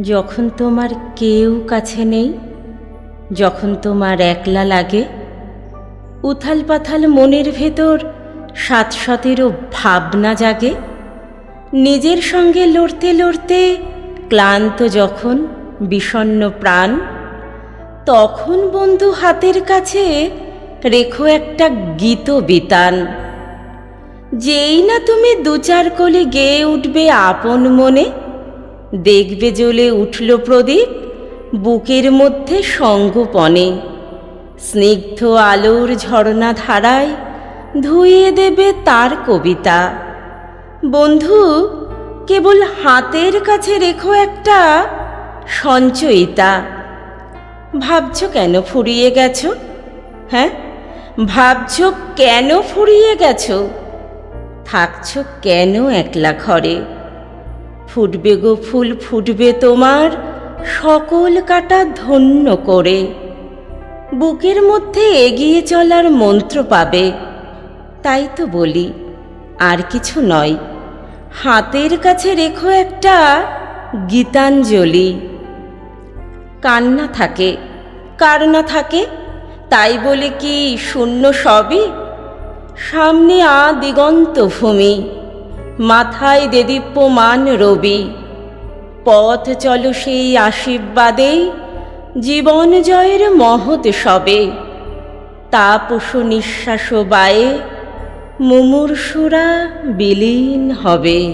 যখন তোমার কেউ কাছে নেই, যখন তোমার একলা লাগে, উথাল পাথাল মনের ভেতর সাতশতেরও ভাবনা জাগে, নিজের সঙ্গে লড়তে লড়তে ক্লান্ত যখন বিষণ্ণ প্রাণ, তখন বন্ধু হাতের কাছে রেখো একটা গীত বিতান। যেই না তুমি দু চার কলি গেয়ে উঠবে আপন মনে, দেখবে জ্বলে উঠল প্রদীপ বুকের মধ্যে সঙ্গোপনে। স্নিগ্ধ আলোর ঝর্ণা ধারায় ধুইয়ে দেবে তার কবিতা। বন্ধু, কেবল হাতের কাছে রেখো একটা সঞ্চয়িতা। ভাবছো কেন ফুরিয়ে গেছো? হ্যাঁ, ভাবছো কেন ফুরিয়ে গেছো? থাকছো কেন একলা ঘরে? ফুটবে গো ফুল, ফুটবে তোমার সকল কাটা ধন্য করে। বুকের মধ্যে এগিয়ে চলার মন্ত্র পাবে। তাই তো বলি, আর কিছু নয়, হাতের কাছে রেখো একটা গীতাঞ্জলি। কান্না থাকে, কার না থাকে, তাই বলে কি শূন্য সবই? সামনে দিগন্ত ভূমি, মাথায় দেদীপ্যমান রবি। পথ চলো সেই আশীর্বাদেই, জীবন জয়ের মহৎ সবে। তাপস নিঃশ্বাস বায়ে মুমূর্ষুরা বিলীন হবে।